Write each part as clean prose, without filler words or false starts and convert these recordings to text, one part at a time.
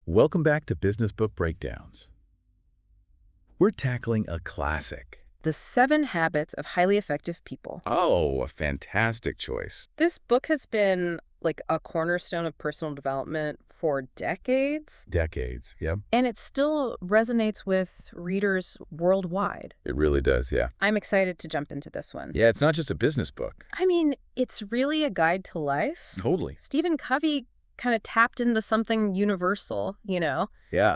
Welcome back to Business Book Breakdowns. We're tackling a classic. The 7 Habits of Highly Effective People. Oh, a fantastic choice. This book has been like a cornerstone of personal development for decades, Decades, yep. and it still resonates with readers worldwide. It really does, yeah. I'm excited to jump into this one. Yeah, it's not just a business book. I mean, it's really a guide to life. Totally. Stephen Covey kind of tapped into something universal, Yeah.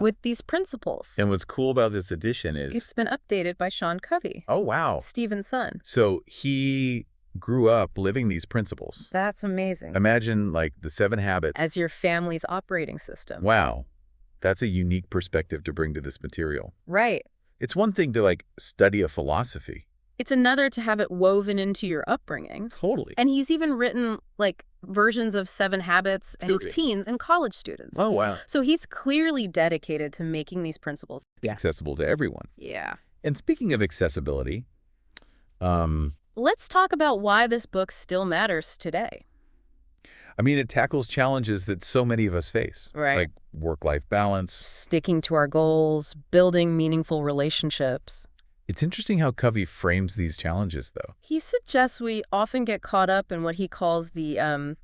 with these principles. And what's cool about this edition is... It's been updated by Sean Covey, Oh, wow. Stephen's son. So he grew up living these principles. That's amazing. Imagine, like, the 7 habits. As your family's operating system. Wow. That's a unique perspective to bring to this material. Right. It's one thing to, like, study a philosophy. It's another to have it woven into your upbringing. Totally. And he's even written, like, versions of 7 Habits and Okay. teens and college students. Oh, wow. So he's clearly dedicated to making these principles. Accessible to everyone. Yeah. And speaking of accessibility, Let's talk about why this book still matters today. I mean, it tackles challenges that so many of us face. Right. Like work-life balance. Sticking to our goals, building meaningful relationships. It's interesting how Covey frames these challenges, though. He suggests we often get caught up in what he calls the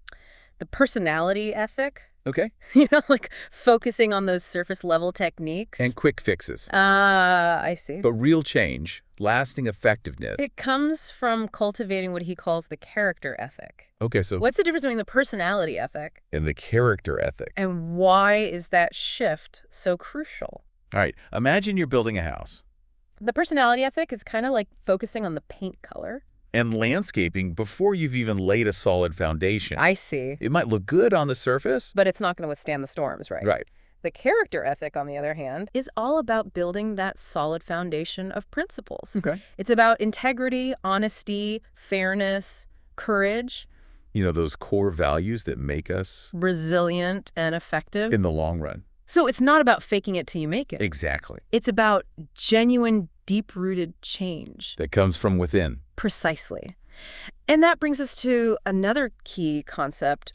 personality ethic. Okay. Like focusing on those surface-level techniques. And quick fixes. I see. But real change, lasting effectiveness. It comes from cultivating what he calls the character ethic. Okay, so... What's the difference between the personality ethic And the character ethic. and why is that shift so crucial? All right, imagine you're building a house. The personality ethic is kind of like focusing on the paint color. And landscaping before you've even laid a solid foundation. I see. It might look good on the surface. But it's not going to withstand the storms, right? Right. The character ethic, on the other hand, is all about building that solid foundation of principles. Okay. It's about integrity, honesty, fairness, courage, You know, those core values that make us resilient, and effective. in the long run. So it's not about faking it till you make it. Exactly. It's about genuine, deep-rooted change. That comes from within. Precisely. And that brings us to another key concept,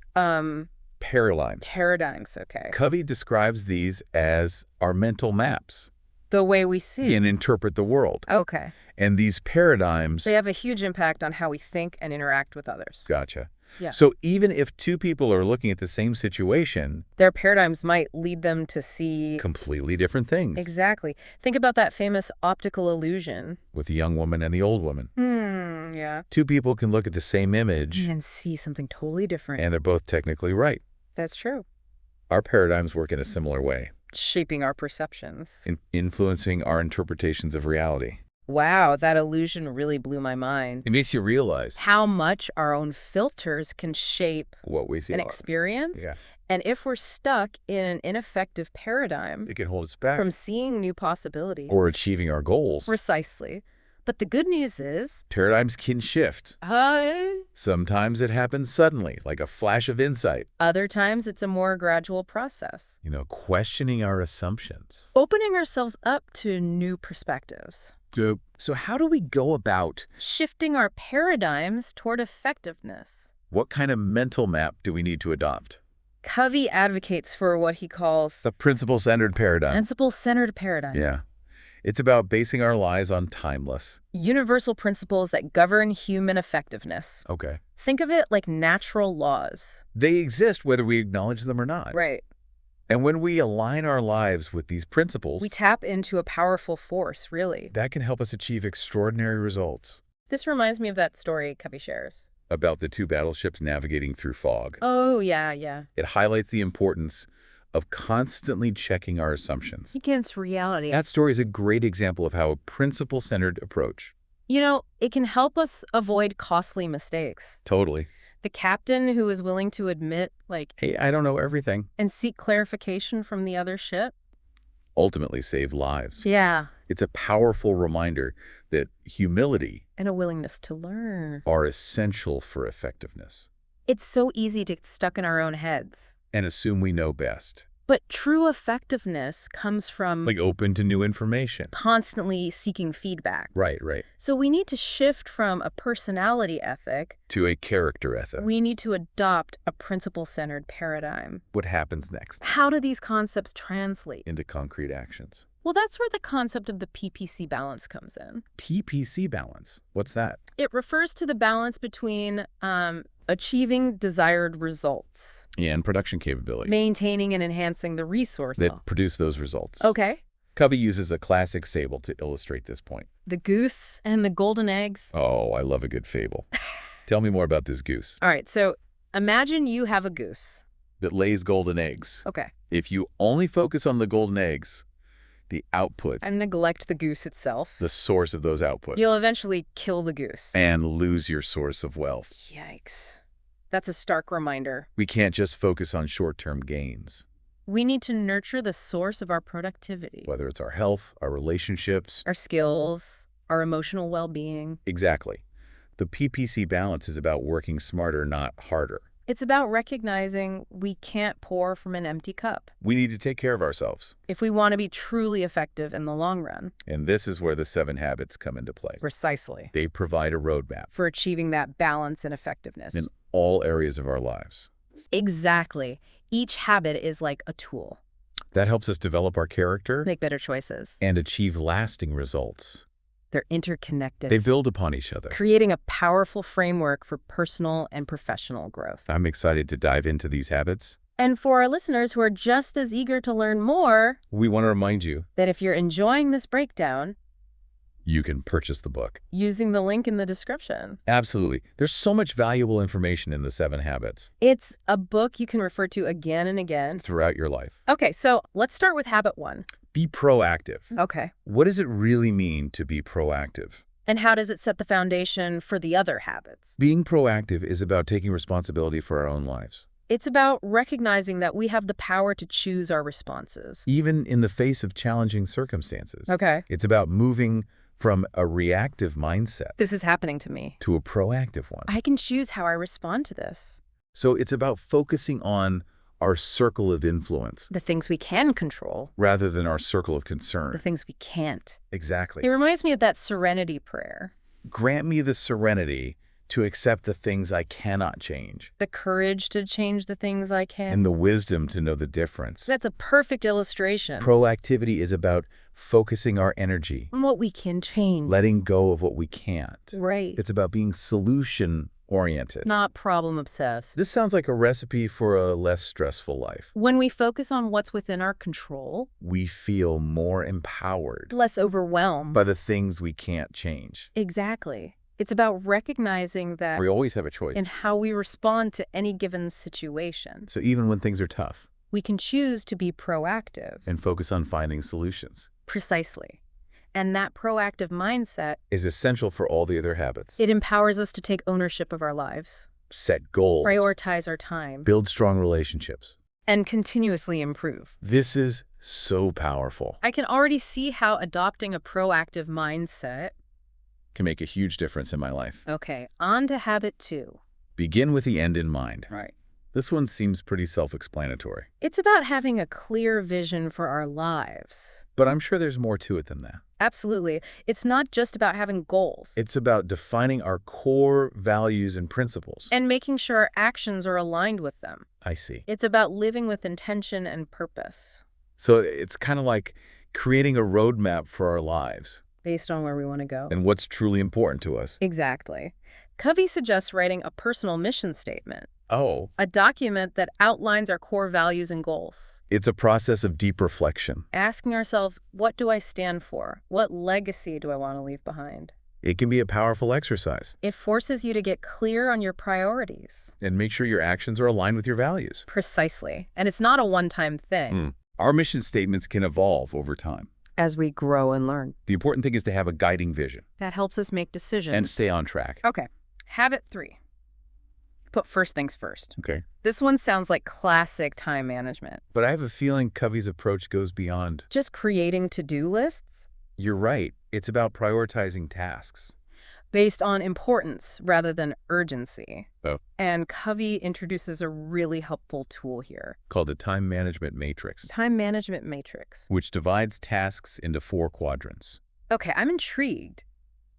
Paradigms. paradigms, okay. Covey describes these as our mental maps The way we see. and interpret the world. Okay. And these paradigms... They have a huge impact on how we think and interact with others. Gotcha. Yeah. So even if two people are looking at the same situation, Their paradigms might lead them to see... completely different things. Exactly. Think about that famous optical illusion. With the young woman and the old woman. Yeah. Two people can look at the same image, And see something totally different. and they're both technically right. That's true. Our paradigms work in a similar way, Shaping our perceptions. influencing our interpretations of reality. Wow, that illusion really blew my mind. It makes you realize How much our own filters can shape what we see. an experience. Yeah. And if we're stuck in an ineffective paradigm It can hold us back. from seeing new possibilities. Or achieving our goals. Precisely. But the good news is... Paradigms can shift. Sometimes it happens suddenly, like a flash of insight. Other times it's a more gradual process. You know, questioning our assumptions. Opening ourselves up to new perspectives. So how do we go about... Shifting our paradigms toward effectiveness. What kind of mental map do we need to adopt? Covey advocates for what he calls The principle-centered paradigm. principle-centered paradigm. Yeah. It's about basing our lives on timeless. Universal principles that govern human effectiveness. Okay. Think of it like natural laws. They exist whether we acknowledge them or not. Right. And when we align our lives with these principles, We tap into a powerful force, really. that can help us achieve extraordinary results. This reminds me of that story Covey shares. About the 2 battleships navigating through fog. Oh, yeah. It highlights the importance of constantly checking our assumptions. Against reality. That story is a great example of how a principle-centered approach. It can help us avoid costly mistakes. Totally. The captain who is willing to admit, Hey, I don't know everything. and seek clarification from the other ship. Ultimately save lives. Yeah. It's a powerful reminder that humility And a willingness to learn. are essential for effectiveness. It's so easy to get stuck in our own heads. And assume we know best. But true effectiveness comes from Like open to new information. constantly seeking feedback. Right, right. So we need to shift from a personality ethic. To a character ethic. We need to adopt a principle-centered paradigm. What happens next? How do these concepts translate? Into concrete actions. Well, that's where the concept of the PPC balance comes in. PPC balance. What's that? It refers to the balance between achieving desired results, And production capability. maintaining and enhancing the resource. That produce those results. Okay. Covey uses a classic fable to illustrate this point. The goose and the golden eggs. Oh, I love a good fable. Tell me more about this goose. All right, so imagine you have a goose. That lays golden eggs. Okay. If you only focus on the golden eggs, the outputs, And neglect the goose itself, the source of those outputs, you'll eventually kill the goose. and lose your source of wealth. Yikes. That's a stark reminder. We can't just focus on short-term gains, We need to nurture the source of our productivity, whether it's our health, our relationships. our skills, our emotional well-being. Exactly. The PPC balance is about working smarter, not harder. It's about recognizing we can't pour from an empty cup We need to take care of ourselves. if we want to be truly effective in the long run. And this is where the 7 habits come into play. Precisely. They provide a roadmap For achieving that balance and effectiveness. in all areas of our lives. Exactly. Each habit is like a tool. That helps us develop our character Make better choices. and achieve lasting results. They're interconnected. They build upon each other. Creating a powerful framework for personal and professional growth. I'm excited to dive into these habits. And for our listeners who are just as eager to learn more, We want to remind you, that if you're enjoying this breakdown, you can purchase the book. using the link in the description. Absolutely. There's so much valuable information in the 7 habits It's a book you can refer to again and again. throughout your life. Okay, so let's start with habit 1. Be proactive. Okay. What does it really mean to be proactive? And how does it set the foundation for the other habits? Being proactive is about taking responsibility for our own lives, It's about recognizing that we have the power to choose our responses. even in the face of challenging circumstances. Okay. It's about moving from a reactive mindset This is happening to me. to a proactive one. I can choose how I respond to this. So it's about focusing on our circle of influence The things we can control, rather than our circle of the concern. things we can't. Exactly. It reminds me of that serenity prayer. Grant me the serenity to accept the things I cannot change, The courage to change the things I can. and the wisdom to know the difference. That's a perfect illustration. Proactivity is about focusing our energy, on what we can change. letting go of what we can't. Right. It's about being solution-oriented. Not problem-obsessed. This sounds like a recipe for a less stressful life. When we focus on what's within our control, We feel more empowered less overwhelmed. by the things we can't change. Exactly. It's about recognizing that We always have a choice. in how we respond to any given situation. So even when things are tough, We can choose to be proactive. and focus on finding solutions, Precisely. And that proactive mindset, is essential for all the other habits. it empowers us to take ownership of our lives, Set goals, prioritize our time, build strong relationships. and continuously improve. This is so powerful. I can already see how adopting a proactive mindset. Can make a huge difference in my life. Okay, on to habit 2. Begin with the end in mind. Right. This one seems pretty self-explanatory, It's about having a clear vision for our lives. but I'm sure there's more to it than that. Absolutely. It's not just about having goals. It's about defining our core values and principles. And making sure our actions are aligned with them. I see. It's about living with intention and purpose, So it's kind of like creating a roadmap for our lives based on where we want to go. and what's truly important to us. Exactly. Covey suggests writing a personal mission statement, Oh, a document that outlines our core values and goals. it's a process of deep reflection. Asking ourselves, what do I stand for? What legacy do I want to leave behind? It can be a powerful exercise. It forces you to get clear on your priorities. And make sure your actions are aligned with your values. Precisely. And it's not a one-time thing. Our mission statements can evolve over time. As we grow and learn. The important thing is to have a guiding vision That helps us make decisions. and stay on track. Okay. Habit 3. Put first things first. Okay. This one sounds like classic time management. But I have a feeling Covey's approach goes beyond. Just creating to-do lists? You're right. It's about prioritizing tasks. based on importance rather than urgency. Oh. And Covey introduces a really helpful tool here. Called the time management matrix, Time management matrix. which divides tasks into 4 quadrants. Okay, I'm intrigued.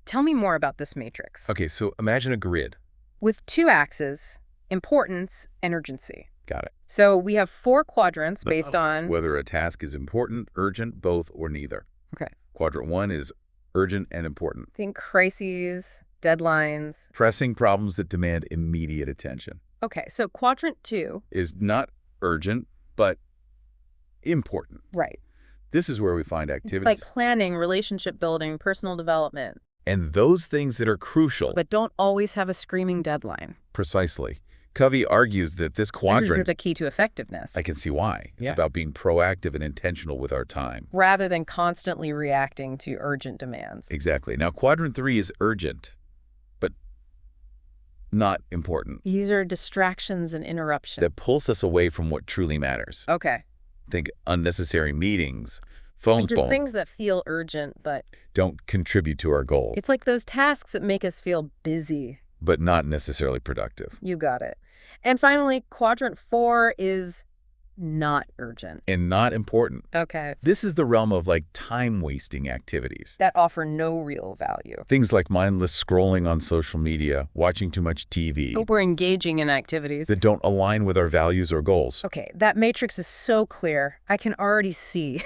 Tell me more about this matrix. Okay, so imagine a grid. With 2 axes, importance and urgency. Got it. So we have 4 quadrants based on... Whether a task is important, urgent, both, or neither. Okay. Quadrant 1 is urgent and important. Think crises, deadlines. Pressing problems that demand immediate attention. Okay, so quadrant 2... Is not urgent, but important. Right. This is where we find activities. Like planning, relationship building, personal development. And those things that are crucial. But don't always have a screaming deadline. Precisely. Covey argues that this quadrant... is the key to effectiveness. I can see why. It's Yeah. about being proactive and intentional with our time. Rather than constantly reacting to urgent demands. Exactly. Now, quadrant 3 is urgent, but not important. These are distractions and interruptions. That pulls us away from what truly matters. Okay. Think unnecessary meetings, phone Just calls. things that feel urgent, but Don't contribute to our goals, it's like those tasks that make us feel busy. but not necessarily productive. You got it. And finally, quadrant 4 is not urgent. And not important. Okay. This is the realm of like time-wasting activities. That offer no real value. Things like mindless scrolling on social media, watching too much TV, Hope we're engaging in activities. that don't align with our values or goals. Okay, that matrix is so clear. I can already see.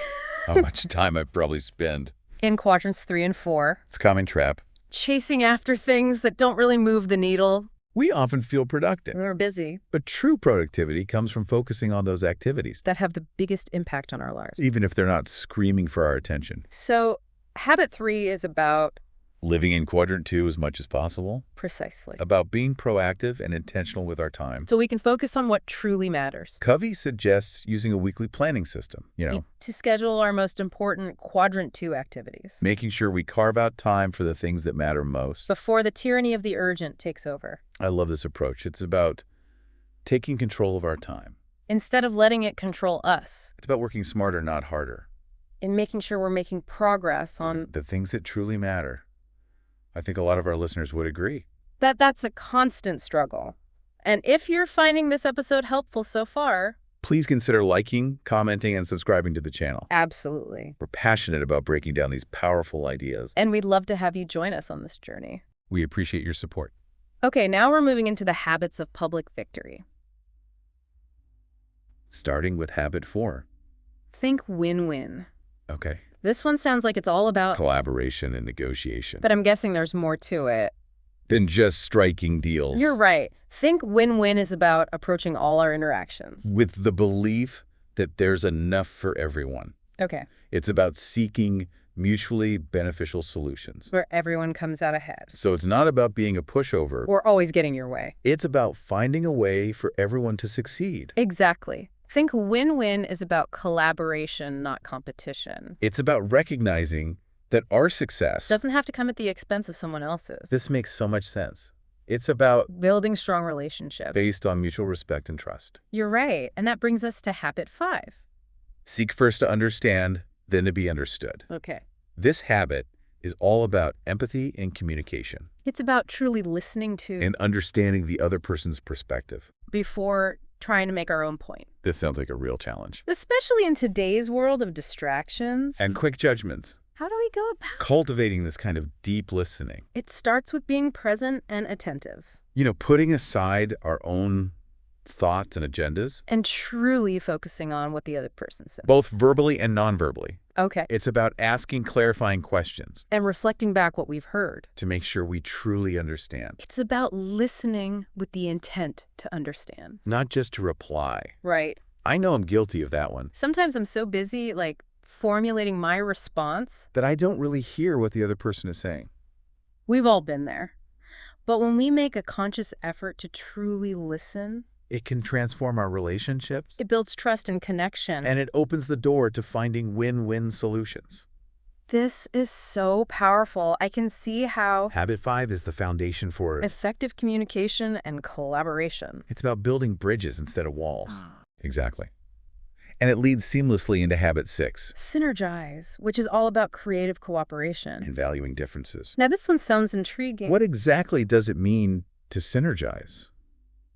How much time I probably spend. In quadrants 3 and 4, It's a common trap. chasing after things that don't really move the needle. We often feel productive, We're busy. but true productivity comes from focusing on those activities, That have the biggest impact on our lives. even if they're not screaming for our attention. So, habit 3 is about Living in quadrant 2 as much as possible, precisely. about being proactive and intentional with our time. So we can focus on what truly matters. Covey suggests using a weekly planning system, To schedule our most important quadrant 2 activities. making sure we carve out time for the things that matter most. Before the tyranny of the urgent takes over. I love this approach. It's about taking control of our time. Instead of letting it control us. It's about working smarter, not harder. And making sure we're making progress on... The things that truly matter. I think a lot of our listeners would agree. That's a constant struggle. And if you're finding this episode helpful so far... Please consider liking, commenting, and subscribing to the channel. Absolutely. We're passionate about breaking down these powerful ideas. And we'd love to have you join us on this journey. We appreciate your support. Okay, now we're moving into the habits of public victory. Starting with habit 4. Think win-win. Okay. This one sounds like it's all about... Collaboration and negotiation. But I'm guessing there's more to it. Than just striking deals. You're right. Think win-win is about approaching all our interactions. With the belief that there's enough for everyone. Okay. It's about seeking mutually beneficial solutions. Where everyone comes out ahead. So it's not about being a pushover. Or always getting your way. It's about finding a way for everyone to succeed. Exactly. Think win-win is about collaboration, not competition. It's about recognizing that our success Doesn't have to come at the expense of someone else's. This makes so much sense. It's about building strong relationships. based on mutual respect and trust. You're right. And that brings us to habit 5. Seek first to understand, then to be understood. Okay. This habit is all about empathy and communication It's about truly listening to and understanding the other person's perspective. before trying to make our own point. This sounds like a real challenge. Especially in today's world of distractions. And quick judgments. How do we go about Cultivating this kind of deep listening. it? Starts with being present and attentive. Putting aside our own thoughts and agendas, And truly focusing on what the other person said. both verbally and non-verbally. Okay. It's about asking clarifying questions And reflecting back what we've heard. to make sure we truly understand. It's about listening with the intent to understand. Not just to reply. Right. I know I'm guilty of that one. Sometimes I'm so busy, formulating my response. That I don't really hear what the other person is saying. We've all been there. But when we make a conscious effort to truly listen, It can transform our relationships. it builds trust and connection. And it opens the door to finding win-win solutions. This is so powerful. I can see how Habit 5 is the foundation for it. effective communication and collaboration. It's about building bridges instead of walls. Exactly. And it leads seamlessly into habit 6, Synergize, which is all about creative cooperation. and valuing differences. Now, this one sounds intriguing. What exactly does it mean to synergize?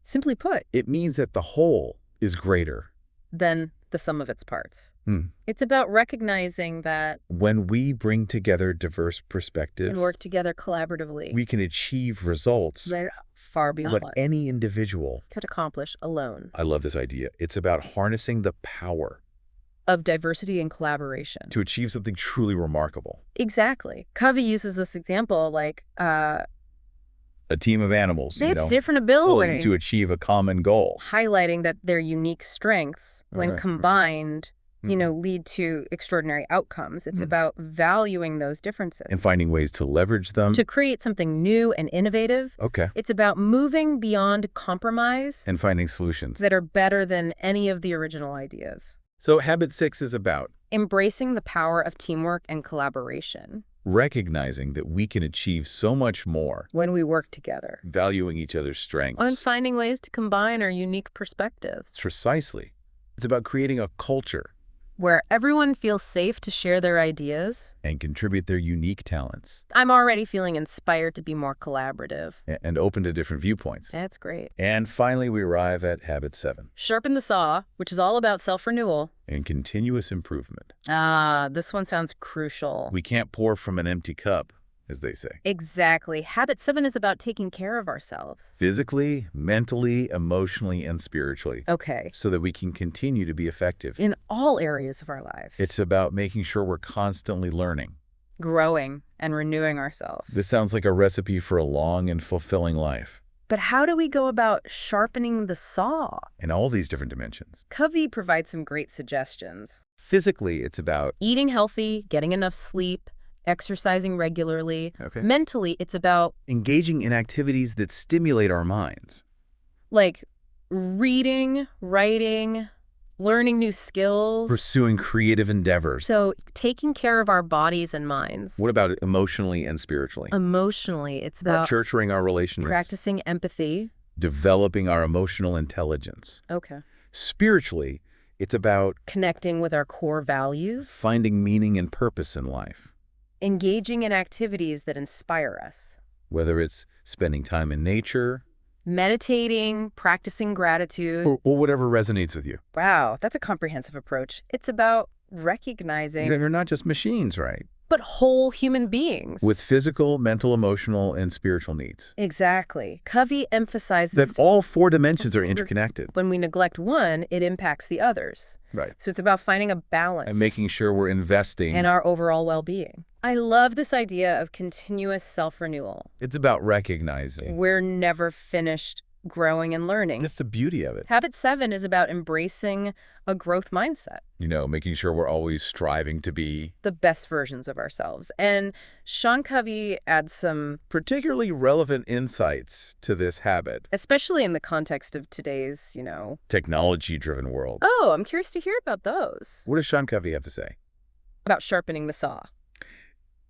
Simply put, It means that the whole is greater. than the sum of its parts. Hmm. It's about recognizing that When we bring together diverse and perspectives, work together collaboratively, we can achieve results they're far beyond what any individual. could accomplish alone. I love this idea. It's about harnessing the power Of diversity and collaboration. to achieve something truly remarkable. Exactly. Covey uses this example like, A team of animals, they have different pulling abilities, to achieve a common goal. highlighting that their unique strengths, when Right. combined, lead to extraordinary outcomes. It's about valuing those differences. And finding ways to leverage them. To create something new and innovative, Okay. it's about moving beyond compromise And finding solutions. that are better than any of the original ideas. So habit 6 is about Embracing the power of teamwork and collaboration recognizing that we can achieve so much more, when we work together. valuing each other's strengths. And finding ways to combine our unique perspectives, Precisely. It's about creating a culture where everyone feels safe to share their ideas. and contribute their unique talents I'm already feeling inspired to be more collaborative. and open to different viewpoints. That's great. And finally, we arrive at habit 7, Sharpen the saw, which is all about self-renewal. and continuous improvement. This one sounds crucial. We can't pour from an empty cup, as they say. Exactly. Habit 7 is about taking care of ourselves. Physically, mentally, emotionally, and spiritually, Okay. so that we can continue to be effective. In all areas of our life. It's about making sure we're constantly learning. Growing and renewing ourselves. This sounds like a recipe for a long and fulfilling life But how do we go about sharpening the saw? in all these different dimensions. Covey provides some great suggestions. Physically, it's about Eating healthy, getting enough sleep, exercising regularly. okay, Mentally, it's about engaging in activities that stimulate our minds. like reading, writing, learning new skills. Pursuing creative endeavors. So taking care of our bodies and minds. What about emotionally and spiritually? Emotionally, it's about Nurturing our relationships. practicing empathy. Developing our emotional intelligence. Okay. Spiritually, it's about Connecting with our core values. finding meaning and purpose in life. Engaging in activities that inspire us. Whether it's spending time in nature Meditating, practicing gratitude. or whatever resonates with you. Wow, that's a comprehensive approach. It's about recognizing They're not just machines, right? but whole human beings. With physical, mental, emotional, and spiritual needs. Exactly. Covey emphasizes That all 4 dimensions are interconnected. when we neglect one, it impacts the others. Right. So it's about finding a balance And making sure we're investing. in our overall well-being. I love this idea of continuous self-renewal. It's about recognizing. We're never finished growing and learning. That's the beauty of it. Habit 7 is about embracing a growth mindset, Making sure we're always striving to be the best versions of ourselves. And Sean Covey adds some, particularly relevant insights to this habit. especially in the context of today's, Technology-driven world. Oh, I'm curious to hear about those. What does Sean Covey have to say? About sharpening the saw.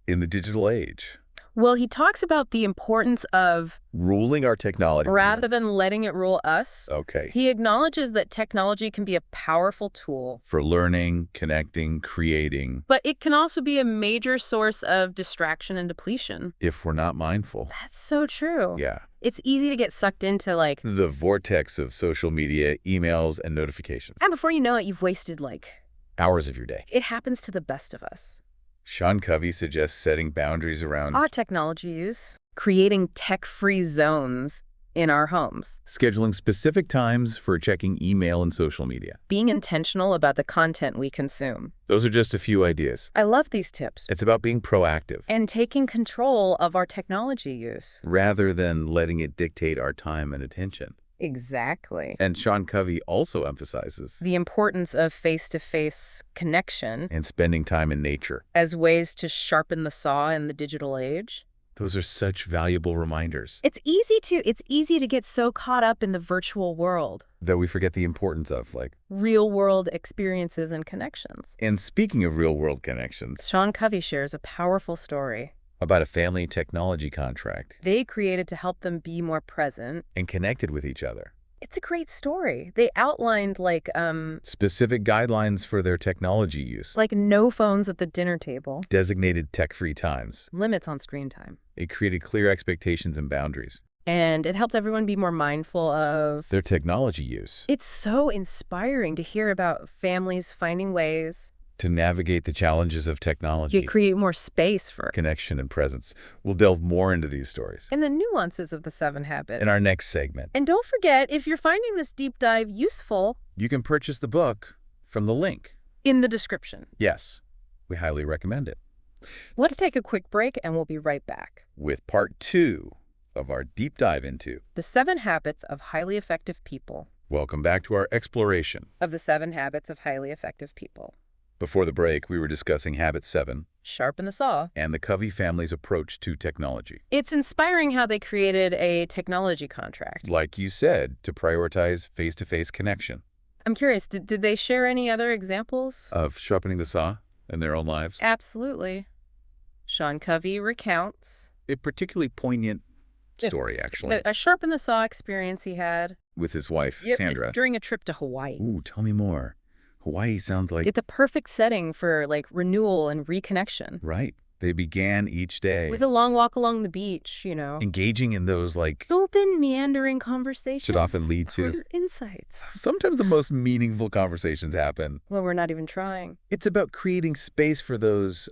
In the digital age, Well, he talks about the importance of, ruling our technology. rather than letting it rule us, Okay. he acknowledges that technology can be a powerful tool, For learning, connecting, creating, but it can also be a major source of distraction and depletion. if we're not mindful. That's so true. Yeah. It's easy to get sucked into The vortex of social media, emails, and notifications. and before you know it, you've wasted Hours of your day. it happens to the best of us. Sean Covey suggests setting boundaries around Our technology use, creating tech-free zones in our homes, scheduling specific times for checking email and social media. being intentional about the content we consume. Those are just a few ideas. I love these tips. It's about being proactive And taking control of our technology use. rather than letting it dictate our time and attention. Exactly. And Sean Covey also emphasizes The importance of face-to-face connection and spending time in nature. as ways to sharpen the saw in the digital age. Those are such valuable reminders It's easy to get so caught up in the virtual world, that we forget the importance of, real-world experiences and connections. And speaking of real-world connections, Sean Covey shares a powerful story about a family technology contract they created to help them be more present and connected with each other. It's a great story. They outlined Specific guidelines for their technology use. like no phones at the dinner table, Designated tech-free times. limits on screen time. It created clear expectations and boundaries. And it helped everyone be more mindful of Their technology use. It's so inspiring to hear about families finding ways To navigate the challenges of technology. to create more space for Connection and presence. We'll delve more into these stories and the nuances of the 7 habits. in our next segment. And don't forget, if you're finding this deep dive useful, You can purchase the book from the link. in the description. Yes, we highly recommend it. Let's take a quick break and we'll be right back. With part 2 of our deep dive into. The 7 habits of highly effective people. Welcome back to our exploration. Of the 7 habits of highly effective people. Before the break, we were discussing Habit 7 Sharpen the saw. and the Covey family's approach to technology. It's inspiring how they created a technology contract. Like you said, to prioritize face-to-face connection. I'm curious, did they share any other examples? Of sharpening the saw in their own lives. Absolutely. Sean Covey recounts A particularly poignant story, actually, a sharpen the saw experience he had with his wife, Sandra. during a trip to Hawaii. Ooh, tell me more. Hawaii sounds like... It's a perfect setting for renewal and reconnection. Right. They began each day With a long walk along the beach, engaging in those, open, meandering conversations. should often lead to... For insights. Sometimes the most meaningful conversations happen. Well, we're not even trying. It's about creating space for those,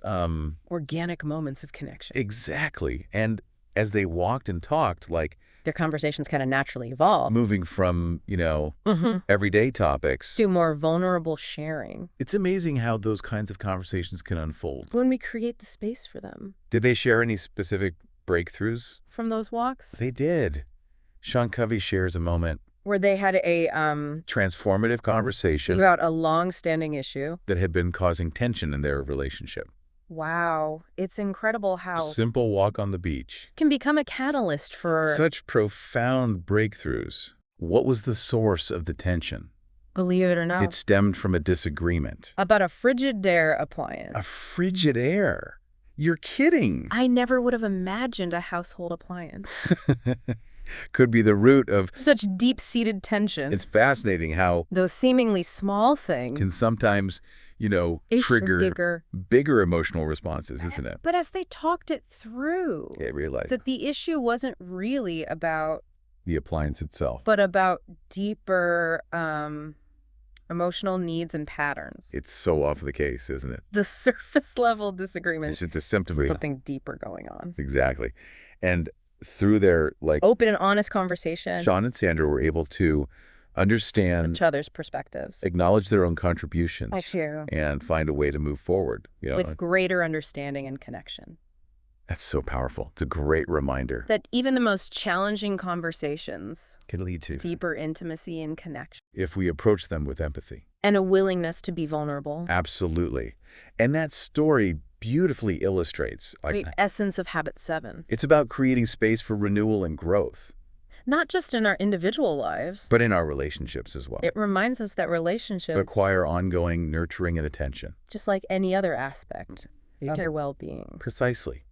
Organic moments of connection. Exactly. And as they walked and talked, Their conversations kind of naturally evolve. moving from, Mm-hmm. everyday topics, To more vulnerable sharing. it's amazing how those kinds of conversations can unfold. When we create the space for them. Did they share any specific breakthroughs? From those walks. They did. Sean Covey shares a moment, Where they had a transformative conversation about a long-standing issue. that had been causing tension in their relationship. Wow, it's incredible how Simple walk on the beach. can become a catalyst for, Such profound breakthroughs. What was the source of the tension? believe it or not, It stemmed from a disagreement. about a Frigidaire appliance. A Frigidaire? You're kidding. I never would have imagined a household appliance. Could be the root of... Such deep-seated tension. It's fascinating how Those seemingly small things. can sometimes, trigger Digger. bigger emotional responses, isn't it? But as they talked it through, Yeah, I realize that the issue wasn't really about, the appliance itself. but about deeper emotional needs and patterns. It's so off the case, isn't it? The surface level disagreement It's just a symptom is of... something deeper going on. Exactly. And through their, Open and honest conversation. Sean and Sandra were able to understand, Each other's perspectives. acknowledge their own contributions, I share. and find a way to move forward. With greater understanding and connection. That's so powerful. It's a great reminder. That even the most challenging conversations, Can lead to, deeper intimacy and connection. if we approach them with empathy. And a willingness to be vulnerable. Absolutely. And that story beautifully illustrates, The essence of Habit 7. it's about creating space for renewal and growth, Not just in our individual lives. but in our relationships as well. It reminds us that relationships Require ongoing nurturing and attention. just like any other aspect of their well-being. Precisely.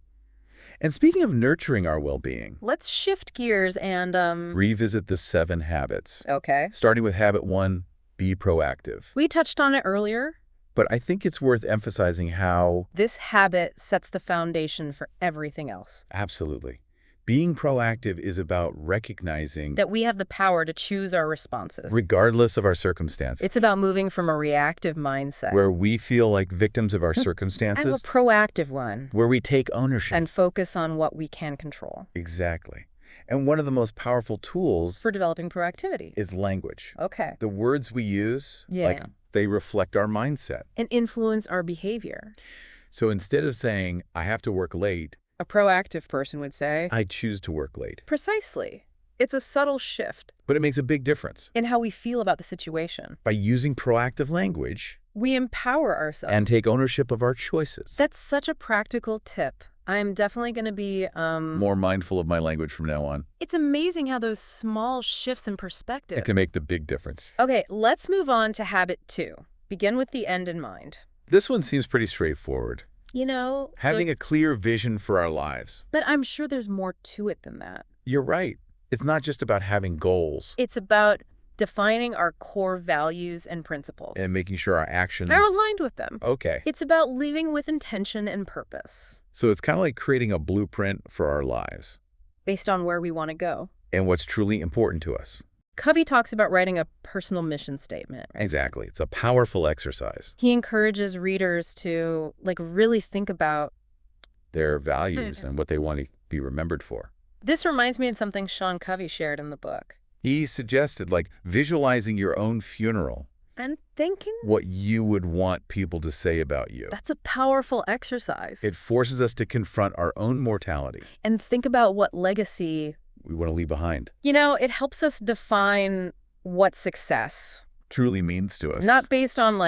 And speaking of nurturing our well-being, Let's shift gears and revisit the 7 habits. okay. Starting with habit 1, be proactive. We touched on it earlier. But I think it's worth emphasizing how... This habit sets the foundation for everything else. Absolutely. Being proactive is about recognizing... That we have the power to choose our responses. regardless of our circumstances. It's about moving from a reactive mindset. Where we feel like victims of our I'm a circumstances. proactive one. Where we take ownership. And focus on what we can control. Exactly. And one of the most powerful tools... For developing proactivity. is language. Okay. The words we use, Yeah. they reflect our mindset. And influence our behavior. So instead of saying, I have to work late, A proactive person would say, I choose to work late. precisely. It's a subtle shift But it makes a big difference. in how we feel about the situation. By using proactive language We empower ourselves. and take ownership of our choices. That's such a practical tip. I'm definitely going to be, More mindful of my language from now on. It's amazing how those small shifts in perspective. It can make the big difference. Okay, let's move on to habit 2. Begin with the end in mind. This one seems pretty straightforward. Having a clear vision for our lives. But I'm sure there's more to it than that. You're right. It's not just about having goals It's about defining our core values and principles. and making sure our actions... Are aligned with them. Okay. It's about living with intention and purpose. So it's kind of like creating a blueprint for our lives Based on where we want to go. and what's truly important to us. Covey talks about writing a personal mission statement. Right? Exactly. It's a powerful exercise. He encourages readers to really think about Their values and what they want to be remembered for. This reminds me of something Sean Covey shared in the book. He suggested visualizing your own funeral, And thinking? what you would want people to say about you. That's a powerful exercise. It forces us to confront our own mortality. And think about what legacy We want to leave behind. it helps us define what success. Truly means to us. Not based on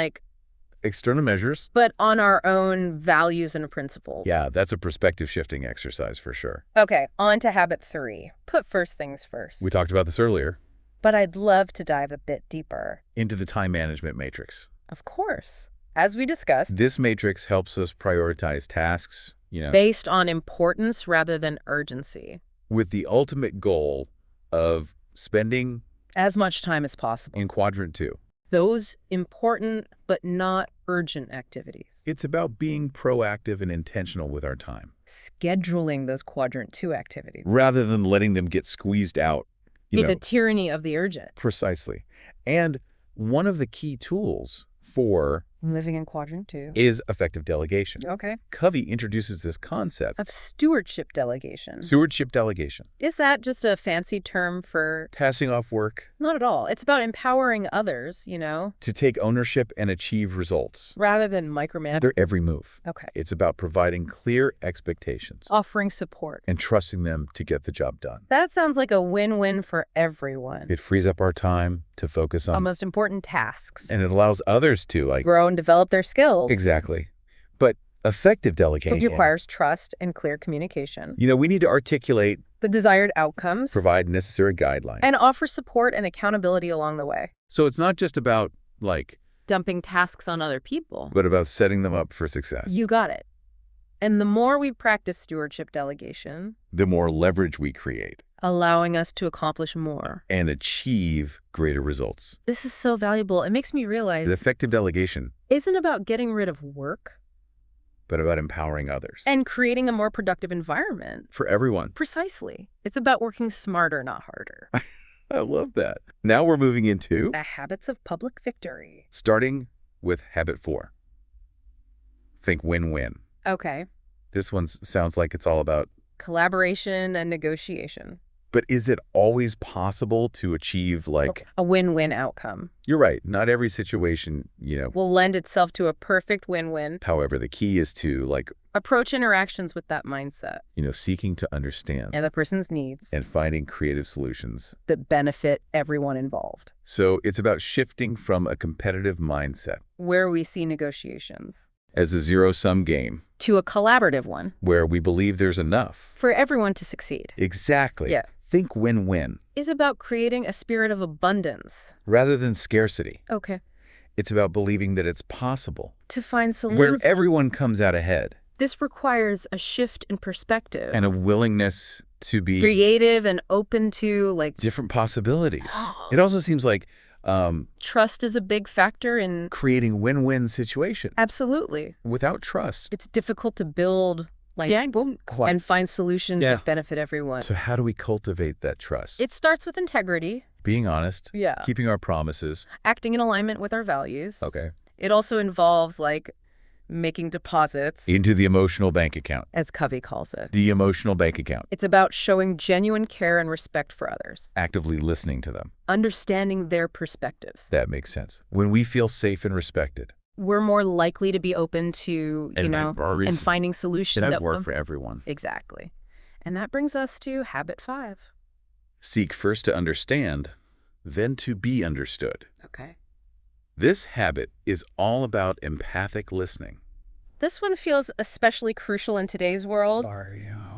External measures. but on our own values and principles. Yeah, that's a perspective shifting exercise for sure. Okay, on to habit 3. Put first things first. We talked about this earlier. But I'd love to dive a bit deeper. Into the time management matrix. Of course. As we discussed, This matrix helps us prioritize tasks, based on importance rather than urgency. with the ultimate goal of spending As much time as possible. in quadrant 2. Those important but not urgent activities. It's about being proactive and intentional with our time, Scheduling those quadrant 2 activities. rather than letting them get squeezed out, The tyranny of the urgent. precisely. And one of the key tools for Living in quadrant 2. is effective delegation. Okay. Covey introduces this concept Of stewardship delegation. stewardship delegation, Is that just a fancy term for... passing off work Not at all. It's about empowering others, to take ownership and achieve results. rather than micromanaging. Their every move. Okay. It's about providing clear expectations Offering support. and trusting them to get the job done. That sounds like a win-win for everyone. It frees up our time to focus on, On most important tasks. and it allows others to Grow and develop their skills. exactly. But effective It delegation, requires trust and clear communication. we need to articulate, The desired outcomes. provide necessary guidelines. And offer support and accountability along the way. So it's not just about Dumping tasks on other people. but about setting them up for success. You got it. And the more we practice stewardship delegation, The more leverage we create allowing us to accomplish more. and achieve greater results. This is so valuable. It makes me realize The effective delegation, isn't about getting rid of work but about empowering others. and creating a more productive environment. For everyone. Precisely. It's about working smarter, not harder. I love that. Now we're moving into The habits of public victory. starting with habit 4. Think win-win. Okay. This one sounds like it's all about, Collaboration and negotiation. but is it always possible to achieve A win-win outcome. You're right, not every situation, Will lend itself to a perfect win-win. however, the key is to Approach interactions with that mindset seeking to understand and the person's needs and finding creative solutions. that benefit everyone involved. So it's about shifting from a competitive mindset Where we see negotiations as a zero-sum game to a collaborative one where we believe there's enough. for everyone to succeed. Exactly. Yeah. Think win-win Is about creating a spirit of abundance. rather than scarcity. Okay. It's about believing that it's possible To find where solutions. everyone comes out ahead This requires a shift in perspective. and a willingness to be Creative and open to different possibilities. It also seems like trust is a big factor in... creating win-win situation. Absolutely. Without trust. It's difficult to build and find solutions that benefit everyone. So how do we cultivate that trust? It starts with integrity. Being honest. Yeah. Keeping our promises. Acting in alignment with our values. Okay. It also involves making deposits, Into the emotional bank account. as Covey calls it. The emotional bank account. It's about showing genuine care and respect for others, Actively listening to them. understanding their perspectives. That makes sense. When we feel safe and respected. We're more likely to be open to, and finding solutions that work for everyone. Exactly. And that brings us to habit 5. Seek first to understand, then to be understood. Okay. This habit is all about empathic listening. This one feels especially crucial in today's world.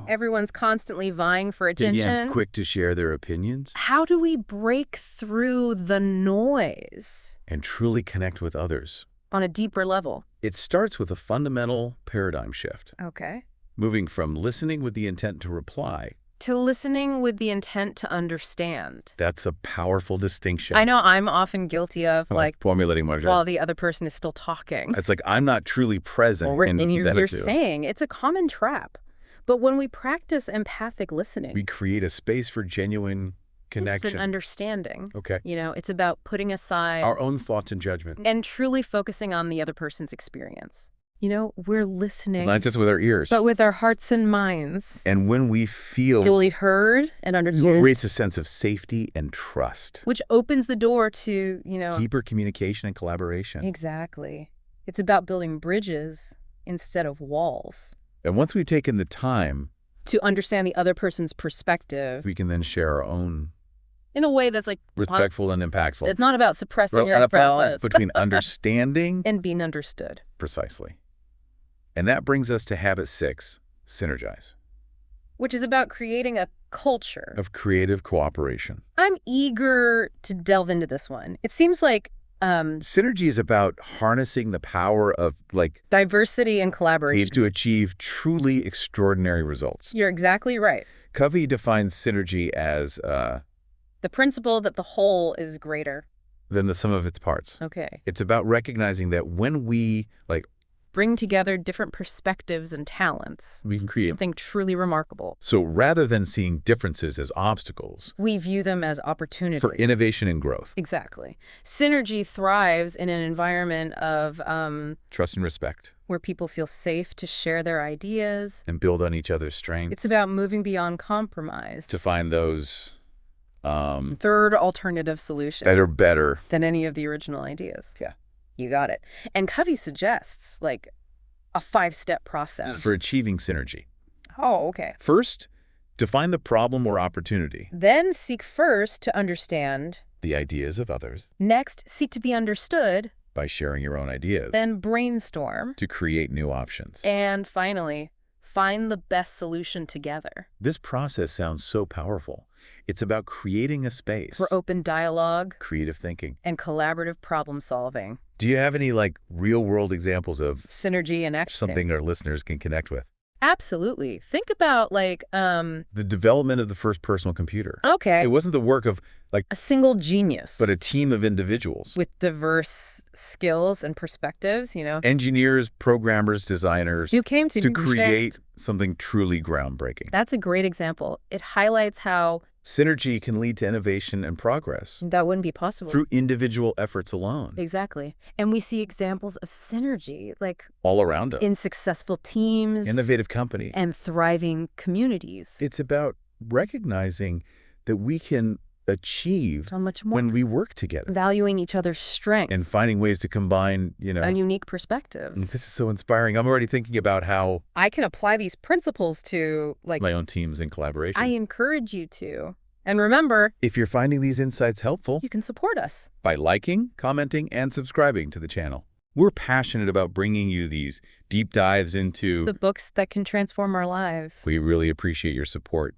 Everyone's constantly vying for attention. Quick to share their opinions. How do we break through the noise And truly connect with others. on a deeper level? It starts with a fundamental paradigm shift. Okay. Moving from listening with the intent to reply to listening with the intent to understand. That's a powerful distinction. I know I'm often guilty of, like, formulating my while the other person is still talking. It's like I'm not truly present. And you're saying it's a common trap. But when we practice empathic listening, we create a space for genuine connection. It's an understanding. Okay. You know, it's about putting aside Our own thoughts and judgment. and truly focusing on the other person's experience. You know, we're listening. Not just with our ears. But with our hearts and minds. And when we feel Fully heard and understood. It creates a sense of safety and trust. Which opens the door to, deeper communication and collaboration. Exactly. It's about building bridges instead of walls. And once we've taken the time to understand the other person's perspective, we can then share our own in a way that's like respectful and impactful. It's not about suppressing your balance between understanding and being understood. Precisely. And that brings us to habit 6, synergize. Which is about creating a culture of creative cooperation. I'm eager to delve into this one. It seems like synergy is about harnessing the power of diversity and collaboration to achieve truly extraordinary results. You're exactly right. Covey defines synergy as the principle that the whole is greater than the sum of its parts. Okay. It's about recognizing that when we bring together different perspectives and talents, we can create something truly remarkable. So rather than seeing differences as obstacles, we view them as opportunities for innovation and growth. Exactly. Synergy thrives in an environment of trust and respect, where people feel safe to share their ideas and build on each other's strengths. It's about moving beyond compromise to find those third alternative solutions that are better than any of the original ideas. Yeah. You got it. And Covey suggests, like, a 5-step process for achieving synergy. Oh, okay. First, define the problem or opportunity. Then seek first to understand the ideas of others. Next, seek to be understood by sharing your own ideas. Then brainstorm to create new options. And finally, find the best solution together. This process sounds so powerful. It's about creating a space for open dialogue, creative thinking, and collaborative problem solving. Do you have any real-world examples of synergy and action? Something our listeners can connect with? Absolutely. Think about the development of the first personal computer. Okay. It wasn't the work of a single genius, but a team of individuals with diverse skills and perspectives, Engineers, programmers, designers who came to create something truly groundbreaking. That's a great example. It highlights how synergy can lead to innovation and progress. That wouldn't be possible through individual efforts alone. Exactly. And we see examples of synergy, all around us. In successful teams, innovative companies, and thriving communities. It's about recognizing that we can achieve so much more when we work together. Valuing each other's strengths. And finding ways to combine, and unique perspectives. This is so inspiring. I'm already thinking about how I can apply these principles to my own teams in collaboration. I encourage you to. And remember, if you're finding these insights helpful, you can support us by liking, commenting, and subscribing to the channel. We're passionate about bringing you these deep dives into the books that can transform our lives. We really appreciate your support.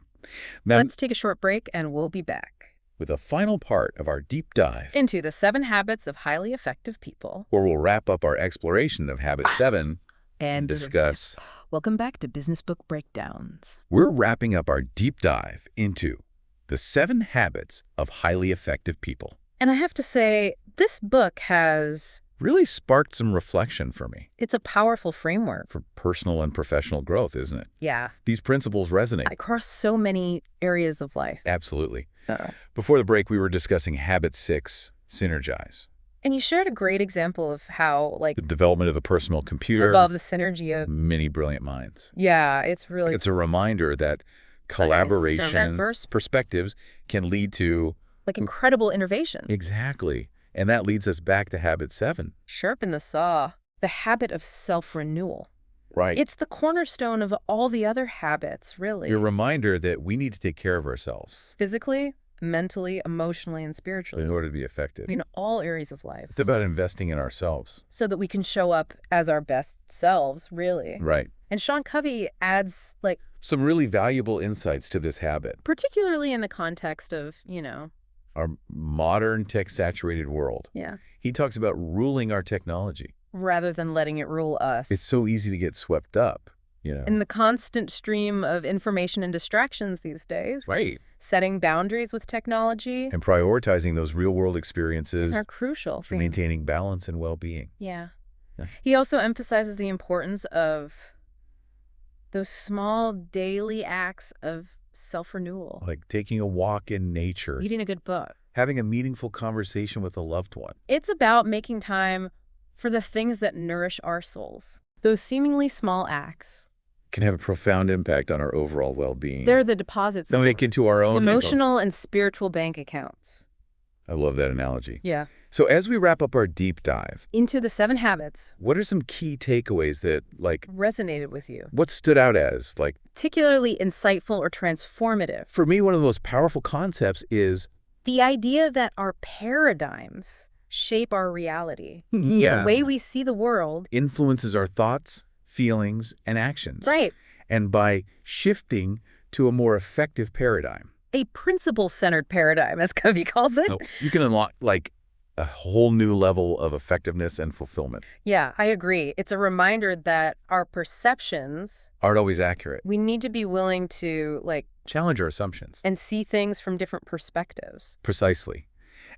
Now, let's take a short break and we'll be back with a final part of our deep dive into the 7 habits of highly effective people, where we'll wrap up our exploration of habit 7 and discuss. Welcome back to Business Book Breakdowns. We're wrapping up our deep dive into the 7 habits of highly effective people. And I have to say, this book has really sparked some reflection for me. It's a powerful framework for personal and professional growth, isn't it? Yeah. These principles resonate across so many areas of life. Absolutely. Before the break, we were discussing habit 6, synergize. And you shared a great example of how, the development of the personal computer involved the synergy of many brilliant minds. Yeah, it's a reminder that collaboration, perspectives can lead to incredible innovations. Exactly. And that leads us back to habit 7. Sharpen the saw. The habit of self-renewal. Right. It's the cornerstone of all the other habits, really. A reminder that we need to take care of ourselves. Physically, mentally, emotionally, and spiritually. In order to be effective. In all areas of life. It's about investing in ourselves. So that we can show up as our best selves, really. Right. And Sean Covey adds, some really valuable insights to this habit. Particularly in the context of, our modern tech-saturated world. Yeah. He talks about ruling our technology. Rather than letting it rule us. It's so easy to get swept up In the constant stream of information and distractions these days. Right. Setting boundaries with technology. And prioritizing those real-world experiences Are crucial for maintaining balance and well-being. Yeah. Yeah. He also emphasizes the importance of those small daily acts of self-renewal. Like taking a walk in nature, Reading a good book. having a meaningful conversation with a loved one. It's about making time for the things that nourish our souls. Those seemingly small acts. Can have a profound impact on our overall well-being. They're the deposits Then we make into our own emotional and spiritual bank accounts. I love that analogy. Yeah. So as we wrap up our deep dive, Into the 7 habits. what are some key takeaways that, Resonated with you. what stood out as, Particularly insightful or transformative. for me, one of the most powerful concepts is The idea that our paradigms shape our reality. The way we see the world. influences our thoughts, feelings, and actions. Right. And by shifting to a more effective paradigm, A principle-centered paradigm, as Covey calls it. you can unlock, a whole new level of effectiveness and fulfillment. Yeah, I agree. It's a reminder that our perceptions, Aren't always accurate. we need to be willing to, Challenge our assumptions. and see things from different perspectives. Precisely.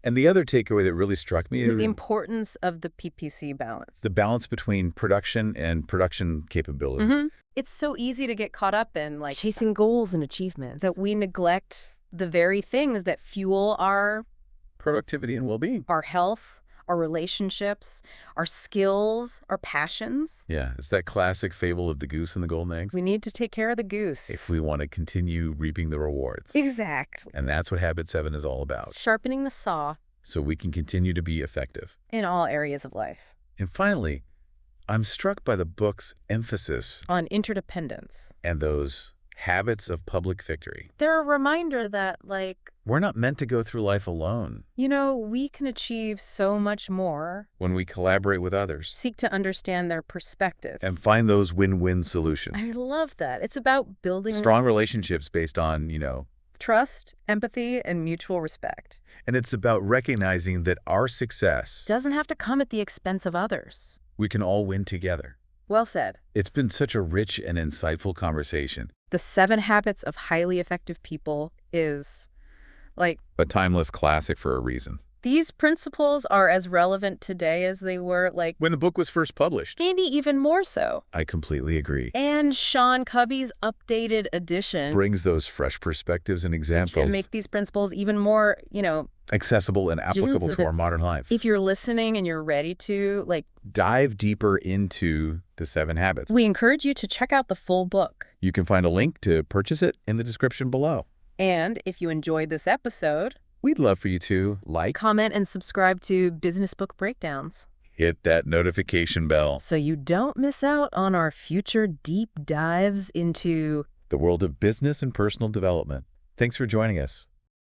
And the other takeaway that really struck me is The importance of the PPC balance. the balance between production and production capability. It's so easy to get caught up in, chasing goals and achievements that we neglect the very things that fuel our Productivity and well-being. health, our relationships, our skills, our passions. Yeah, it's that classic fable of the goose and the golden eggs. We need to take care of the goose. If we want to continue reaping the rewards. Exactly. And that's what Habit 7 is all about. Sharpening the saw So we can continue to be effective. in all areas of life. And finally, I'm struck by the book's emphasis On interdependence. and those habits of public victory. They're a reminder that, We're not meant to go through life alone. we can achieve so much more. When we collaborate with others Seek to understand their perspectives. and find those win-win solutions. I love that. It's about building Strong relationships based on, trust, empathy, and mutual respect. and it's about recognizing that our success, Doesn't have to come at the expense of others. we can all win together. Well said. It's been such a rich and insightful conversation. The 7 Habits of Highly Effective People is, A timeless classic for a reason. these principles are as relevant today as they were, When the book was first published. maybe even more so. I completely agree. And Sean Covey's updated edition Brings those fresh perspectives and examples make these principles even more, accessible and applicable to our modern life. if you're listening and you're ready to, Dive deeper into the 7 habits. we encourage you to check out the full book. You can find a link to purchase it in the description below. And if you enjoyed this episode, We'd love for you to comment and subscribe to Business Book Breakdowns hit that notification bell. so you don't miss out on our future deep dives into The world of business and personal development. Thanks for joining us.